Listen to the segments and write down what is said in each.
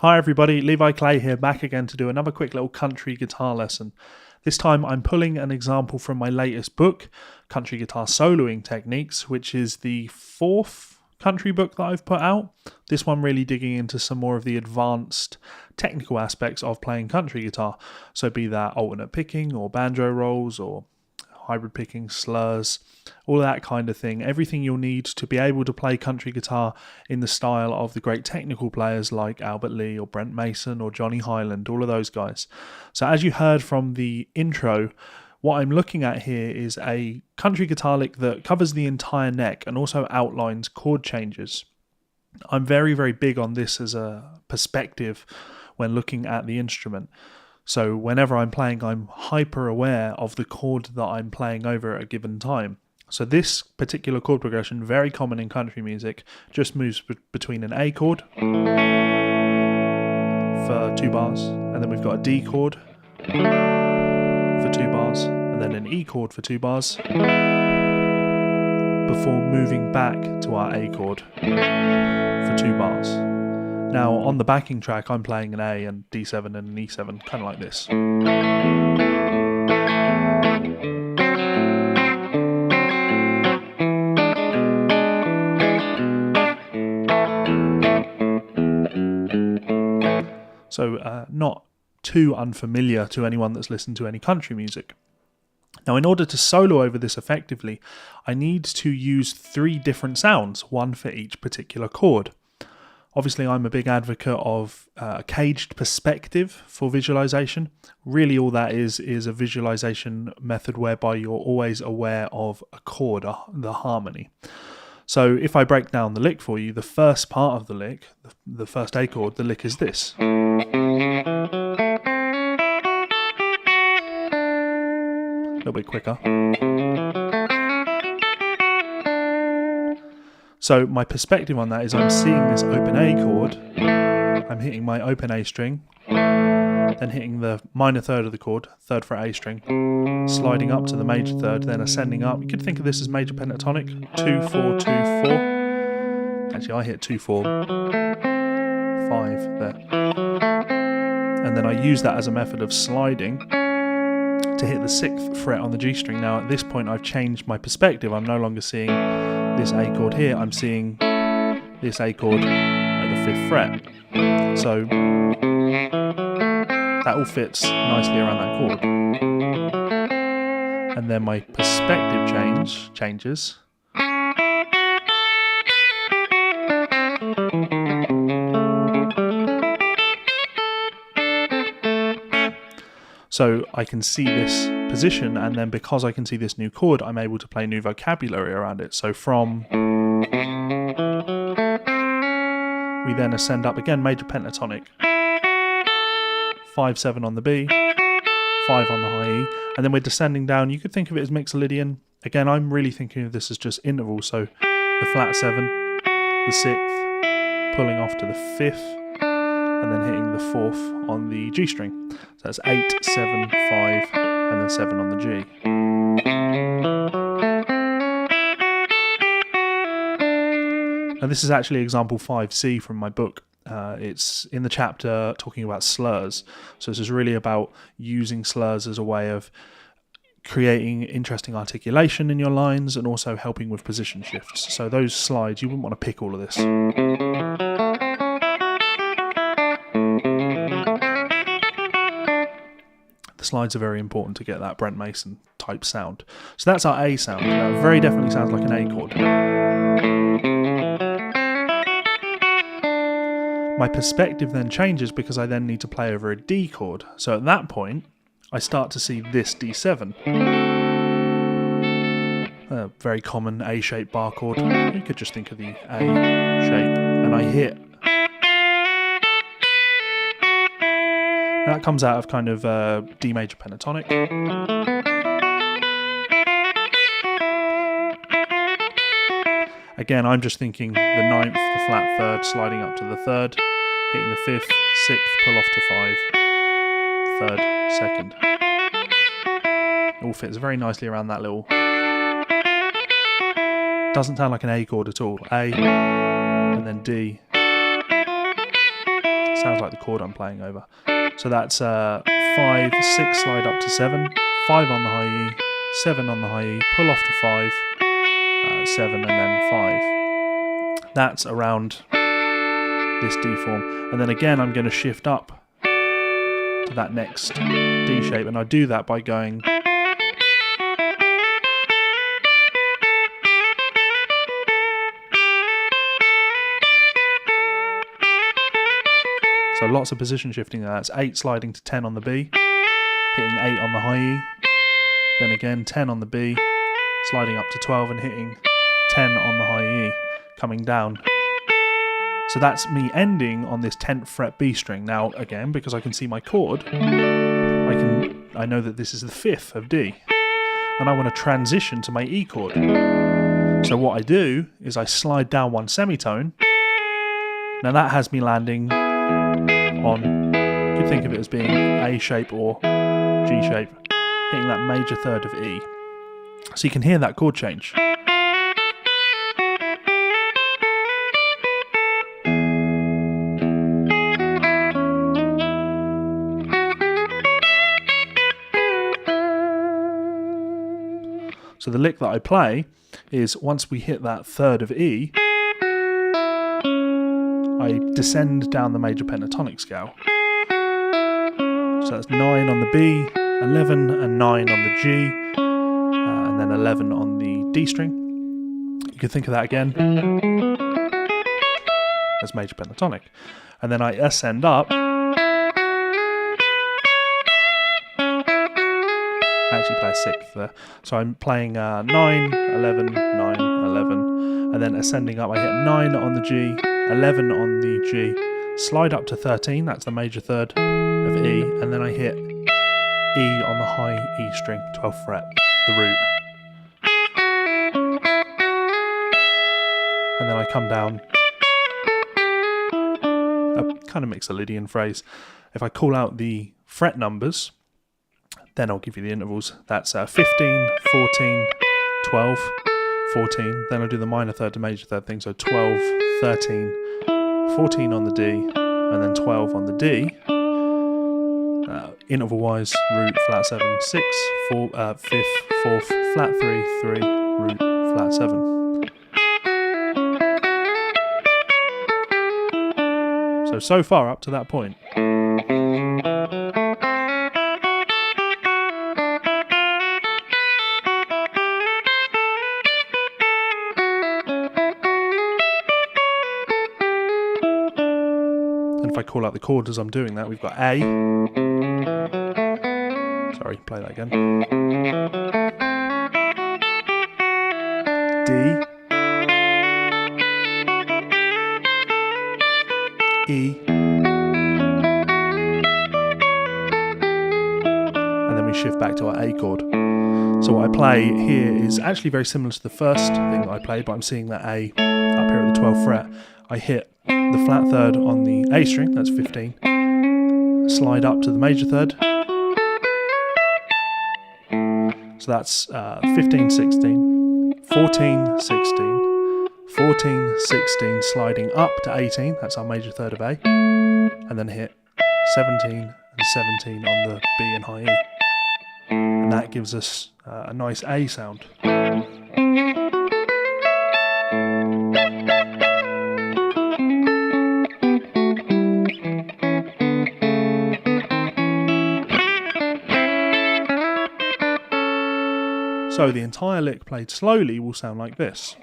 Hi everybody, Levi Clay here, back again to do another quick little country guitar lesson. This time I'm pulling an example from my latest book, Country Guitar Soloing Techniques, which is the fourth country book that I've put out. This one really digging into some more of the advanced technical aspects of playing country guitar. So be that alternate picking or banjo rolls or hybrid picking, slurs, all that kind of thing. Everything you'll need to be able to play country guitar in the style of the great technical players like Albert Lee or Brent Mason or Johnny Hyland, all of those guys. So as you heard from the intro, what I'm looking at here is a country guitar lick that covers the entire neck and also outlines chord changes. I'm very, very big on this as a perspective when looking at the instrument. So whenever I'm playing, I'm hyper aware of the chord that I'm playing over at a given time. So this particular chord progression, very common in country music, just moves between an A chord for 2 bars, and then we've got a D chord for 2 bars, and then an E chord for 2 bars, before moving back to our A chord for 2 bars. Now on the backing track I'm playing an A and D7 and an E7, kind of like this. So not too unfamiliar to anyone that's listened to any country music. Now in order to solo over this effectively, I need to use 3 different sounds, one for each particular chord. Obviously, I'm a big advocate of a caged perspective for visualization. Really, all that is a visualization method whereby you're always aware of a chord, the harmony. So if I break down the lick for you, the first part of the lick, the first A chord, the lick is this. A little bit quicker. So my perspective on that is I'm seeing this open A chord, I'm hitting my open A string, then hitting the minor third of the chord, 3rd fret A string, sliding up to the major 3rd, then ascending up. You could think of this as major pentatonic, 2, 4, 2, 4. Actually, I hit 2, 4, 5 there. And then I use that as a method of sliding to hit the 6th fret on the G string. Now at this point I've changed my perspective. I'm no longer seeing this A chord here, I'm seeing this A chord at the 5th fret. So that all fits nicely around that chord. And then my perspective changes. So I can see this position, and then because I can see this new chord, I'm able to play new vocabulary around it. So from, we then ascend up again, major pentatonic, 5-7 on the B, 5 on the high E, and then we're descending down. You could think of it as Mixolydian. Again, I'm really thinking of this as just intervals. So the flat 7, the 6th, pulling off to the 5th, and then hitting the 4th on the G string. So that's 8, 7, 5, and then 7 on the G. And this is actually example 5C from my book. It's in the chapter talking about slurs. So this is really about using slurs as a way of creating interesting articulation in your lines and also helping with position shifts. So those slides, you wouldn't want to pick all of this. Slides are very important to get that Brent Mason type sound. So that's our A sound. That very definitely sounds like an A chord. My perspective then changes because I then need to play over a D chord. So at that point, I start to see this D7. A very common A-shaped bar chord. You could just think of the A shape. And I hit. That comes out of kind of D major pentatonic. Again, I'm just thinking the 9th, the flat 3rd, sliding up to the 3rd, hitting the 5th, 6th, pull off to 5, 3rd, 2nd. It all fits very nicely around that little... Doesn't sound like an A chord at all. A, and then D, sounds like the chord I'm playing over. So that's 5, 6, slide up to 7, 5 on the high E, 7 on the high E, pull off to 5, 7 and then 5. That's around this D form. And then again I'm going to shift up to that next D shape, and I do that by going so lots of position shifting there. That's 8 sliding to 10 on the B, hitting 8 on the high E, then again 10 on the B, sliding up to 12 and hitting 10 on the high E, coming down. So that's me ending on this 10th fret B string. Now again, because I can see my chord, I know that this is the 5th of D, and I want to transition to my E chord. So what I do is I slide down one semitone. Now that has me landing on, you could think of it as being A shape or G shape, hitting that major third of E. So you can hear that chord change. So the lick that I play is, once we hit that third of E, I descend down the major pentatonic scale. So that's 9 on the B, 11 and 9 on the G, and then 11 on the D string. You can think of that again as major pentatonic. And then I ascend up. I actually play a sixth there. So I'm playing 9, 11, 9, 11, and then ascending up I hit 9 on the G, 11 on the G, slide up to 13, that's the major third of E, and then I hit E on the high E string, 12th fret, the root. And then I come down, a kind of Mixolydian phrase. If I call out the fret numbers, then I'll give you the intervals. That's 15, 14, 12, 14. Then I'll do the minor third to major third thing. So 12, 13, 14 on the D, and then 12 on the D. Interval wise, root, flat 7, 6, 4, 5th, 4th, flat 3, 3, root, flat 7. So far up to that point. If I call out the chord as I'm doing that, we've got A. Sorry, play that again. D. E. And then we shift back to our A chord. So what I play here is actually very similar to the first thing that I played, but I'm seeing that A up here at the 12th fret. I hit the flat third on the A string, that's 15, slide up to the major third, so that's 15, 16, 14, 16, 14, 16, sliding up to 18, that's our major third of A, and then hit 17 and 17 on the B and high E, and that gives us a nice A sound. So the entire lick played slowly will sound like this.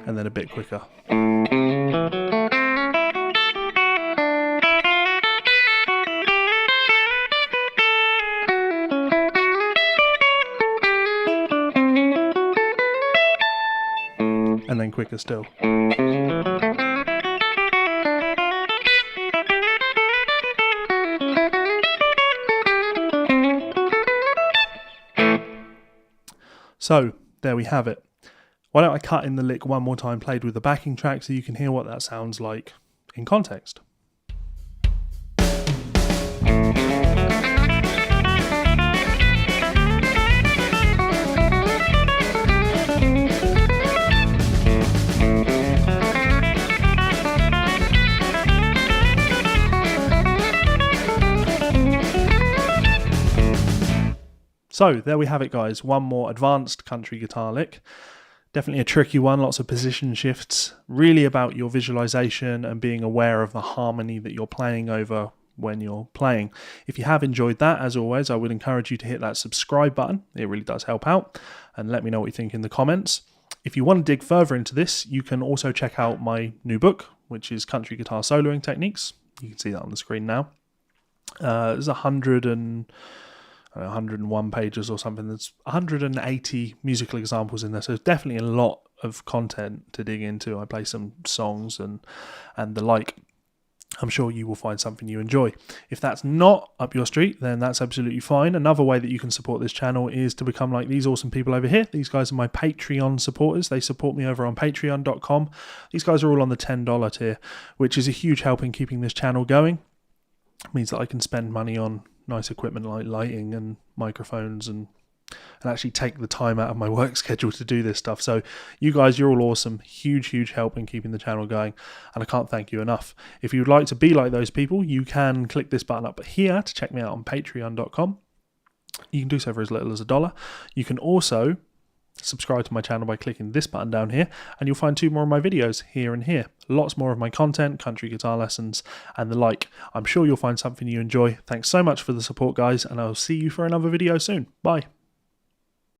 And then a bit quicker. And then quicker still. So there we have it. Why don't I cut in the lick one more time played with the backing track so you can hear what that sounds like in context. So there we have it, guys. One more advanced country guitar lick. Definitely a tricky one, lots of position shifts, really about your visualization and being aware of the harmony that you're playing over when you're playing. If you have enjoyed that, as always, I would encourage you to hit that subscribe button. It really does help out, and let me know what you think in the comments. If you want to dig further into this, you can also check out my new book, which is Country Guitar Soloing Techniques. You can see that on the screen now. There's 101 pages or something. There's 180 musical examples in there, so there's definitely a lot of content to dig into. I play some songs and the like. I'm sure you will find something you enjoy. If that's not up your street, then that's absolutely fine. Another way that you can support this channel is to become like these awesome people over here. These guys are my Patreon supporters. They support me over on patreon.com. These guys are all on the $10 tier, which is a huge help in keeping this channel going. It means that I can spend money on nice equipment like lighting and microphones and actually take the time out of my work schedule to do this stuff. So you guys, you're all awesome. Huge help in keeping the channel going, and I can't thank you enough. If you'd like to be like those people, you can click this button up here to check me out on patreon.com. You can do so for as little as $1. You can also subscribe to my channel by clicking this button down here, and you'll find 2 more of my videos here and here. Lots more of my content, country guitar lessons and the like. I'm sure you'll find something you enjoy. Thanks so much for the support, guys, and I'll see you for another video soon. Bye.